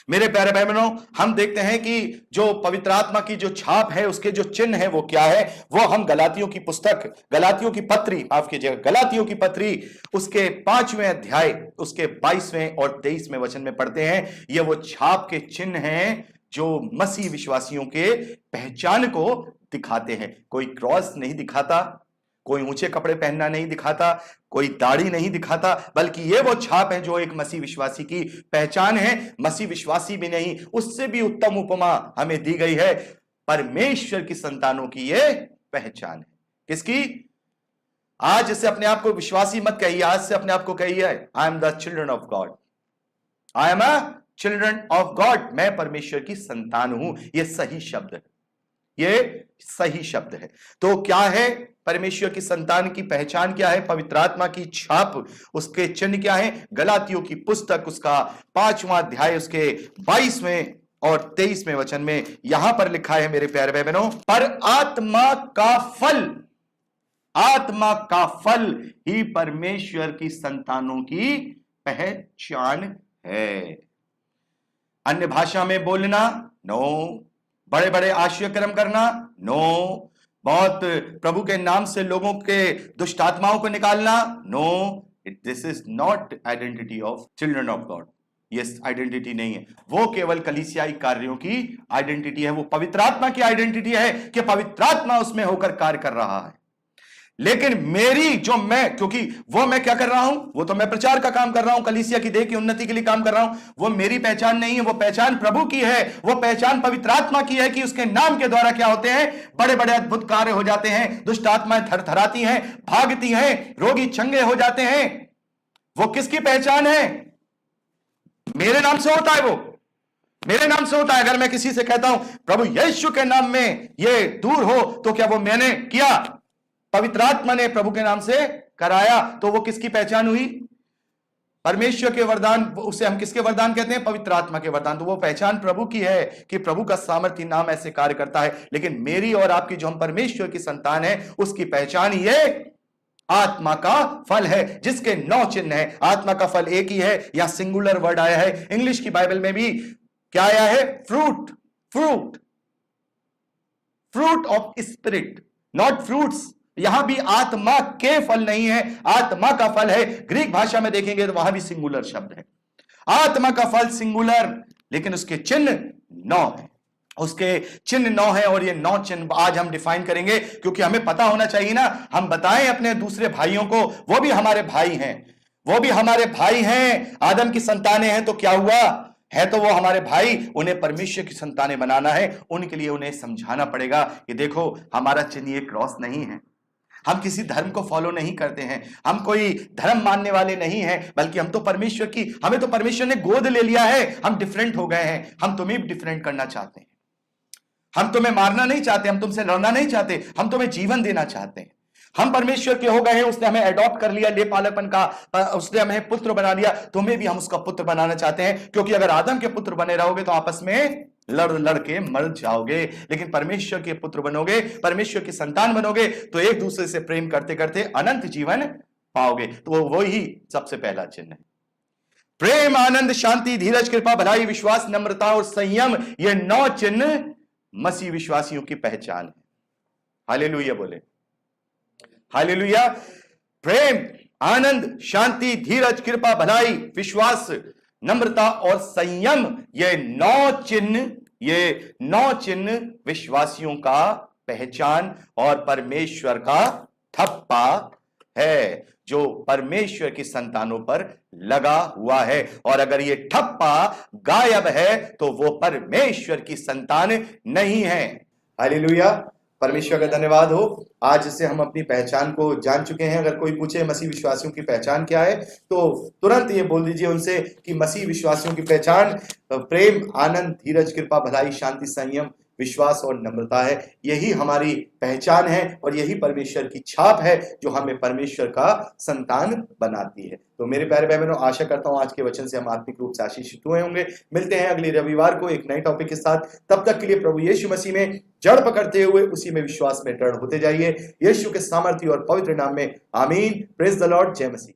Speaker 2: मेरे प्यारे भाई बहनों, हम देखते हैं कि जो पवित्र आत्मा की जो छाप है, उसके जो चिन्ह है वो क्या है, वो हम गलातियों की पुस्तक, गलातियों की पत्री, माफ कीजिएगा, गलातियों की पत्री उसके 5वें अध्याय उसके 22वें और 23वें वचन में पढ़ते हैं। ये वो छाप के चिन्ह हैं जो मसीह विश्वासियों के पहचान को दिखाते हैं। कोई क्रॉस नहीं दिखाता, कोई ऊंचे कपड़े पहनना नहीं दिखाता, कोई दाढ़ी नहीं दिखाता, बल्कि ये वो छाप है जो एक मसीह विश्वासी की पहचान है। मसीह विश्वासी भी नहीं, उससे भी उत्तम उपमा हमें दी गई है। परमेश्वर की संतानों की ये पहचान है। किसकी? आज से अपने आप को विश्वासी मत कहिए, आज से अपने आप को कहिए, I am the children of God, I am a children of God, मैं परमेश्वर की संतान हूं। यह सही शब्द है, ये सही शब्द है। तो क्या है परमेश्वर की संतान की पहचान? क्या है? पवित्र आत्मा की छाप, उसके चिन्ह क्या है? गलातियों की पुस्तक उसका 5वां अध्याय उसके 22वें और 23वें वचन में यहां पर लिखा है मेरे प्यारे भाई बहनों, पर आत्मा का फल ही परमेश्वर की संतानों की पहचान है। अन्य भाषा में बोलना? नो। बड़े बड़े आश्चर्य कर्म करना? नो। बहुत प्रभु के नाम से लोगों के दुष्ट आत्माओं को निकालना? No. This is not identity of children of God. ये आइडेंटिटी नहीं है, वो केवल कलीसियाई कार्यों की आइडेंटिटी है। वो पवित्र आत्मा की आइडेंटिटी है कि पवित्र आत्मा उसमें होकर कार्य कर रहा है। लेकिन मेरी जो मैं, क्योंकि वो मैं क्या कर रहा हूं, वो तो मैं प्रचार का काम कर रहा हूं, कलीसिया की देह की उन्नति के लिए काम कर रहा हूं। वो मेरी पहचान नहीं है, वो पहचान प्रभु की है, वो पहचान पवित्र आत्मा की है कि उसके नाम के द्वारा क्या होते हैं? बड़े बड़े अद्भुत कार्य हो जाते हैं, दुष्ट आत्माएं थरथराती हैं, भागती हैं, रोगी चंगे हो जाते हैं। वो किसकी पहचान है? मेरे नाम से होता है वो। मेरे नाम से होता है। अगर मैं किसी से कहता हूं प्रभु यीशु के नाम में ये दूर हो, तो क्या वो मैंने किया? पवित्र आत्मा ने प्रभु के नाम से कराया, तो वो किसकी पहचान हुई? परमेश्वर के वरदान। उसे हम किसके वरदान कहते हैं? पवित्र आत्मा के वरदान। तो वो पहचान प्रभु की है कि प्रभु का सामर्थ्य नाम ऐसे कार्य करता है। लेकिन मेरी और आपकी जो हम परमेश्वर की संतान है, उसकी पहचान ये आत्मा का फल है, जिसके 9 चिन्ह है। आत्मा का फल एक ही है, या सिंगुलर वर्ड आया है। इंग्लिश की बाइबल में भी क्या आया है? Fruit. Fruit, fruit of spirit, not fruits. यहां भी आत्मा के फल नहीं है, आत्मा का फल है। ग्रीक भाषा में देखेंगे तो वहां भी सिंगुलर शब्द है। आत्मा का फल सिंगुलर, लेकिन उसके चिन्ह 9 है। उसके चिन्ह 9 है, और ये 9 चिन्ह आज हम डिफाइन करेंगे, क्योंकि हमें पता होना चाहिए ना। हम बताएं अपने दूसरे भाइयों को, वो भी हमारे भाई हैं, वो भी हमारे भाई हैं। आदम की संतानें हैं, तो क्या हुआ है? तो वो हमारे भाई, उन्हें परमेश्वर की संतानें बनाना है। उनके लिए उन्हें समझाना पड़ेगा कि देखो, हमारा चिन्ह ये क्रॉस नहीं है। हम किसी धर्म को फॉलो नहीं करते हैं, हम कोई धर्म मानने वाले नहीं हैं, बल्कि हम तो परमेश्वर की, हमें तो परमेश्वर ने गोद ले लिया है। हम डिफरेंट हो गए हैं। हम तुम्हें भी डिफरेंट करना चाहते हैं। हम तुम्हें मारना नहीं चाहते, हम तुमसे लड़ना नहीं चाहते, हम तुम्हें जीवन देना चाहते हैं। हम परमेश्वर के हो गए हैं, उसने हमें अडॉप्ट कर लिया, ले पालकपन का, उसने हमें पुत्र बना लिया। तुम्हें भी हम उसका पुत्र बनाना चाहते हैं, क्योंकि अगर आदम के पुत्र बने रहोगे तो आपस में लड़ के मर जाओगे। लेकिन परमेश्वर के पुत्र बनोगे, परमेश्वर की संतान बनोगे, तो एक दूसरे से प्रेम करते करते अनंत जीवन पाओगे। तो वही सबसे पहला चिन्ह है। प्रेम, आनंद, शांति, धीरज, कृपा, भलाई, विश्वास, नम्रता और संयम, ये 9 चिन्ह मसीह विश्वासियों की पहचान है। हालेलुया बोले, हालेलुया। प्रेम, आनंद, शांति, धीरज, कृपा, भलाई, विश्वास, नम्रता और संयम, ये 9 चिन्ह विश्वासियों का पहचान और परमेश्वर का थप्पा है, जो परमेश्वर की संतानों पर लगा हुआ है। और अगर ये ठप्पा गायब है, तो वो परमेश्वर की संतान नहीं है। हालेलुया, परमेश्वर का धन्यवाद हो। आज से हम अपनी पहचान को जान चुके हैं। अगर कोई पूछे मसीह विश्वासियों की पहचान क्या है, तो तुरंत ये बोल दीजिए उनसे कि मसीह विश्वासियों की पहचान प्रेम, आनंद, धीरज, कृपा, भलाई, शांति, संयम, विश्वास और नम्रता है। यही हमारी पहचान है, और यही परमेश्वर की छाप है, जो हमें परमेश्वर का संतान बनाती है। तो मेरे प्यारे भाई बहनों, आशा करता हूं आज के वचन से हम आत्मिक रूप से आशीषित हुए होंगे। मिलते हैं अगले रविवार को एक नए टॉपिक के साथ। तब तक के लिए प्रभु यीशु मसीह में जड़ पकड़ते हुए उसी में विश्वास में दृढ़ होते जाइए। यीशु के सामर्थ्य और पवित्र नाम में आमीन। Praise the Lord. जय मसीह।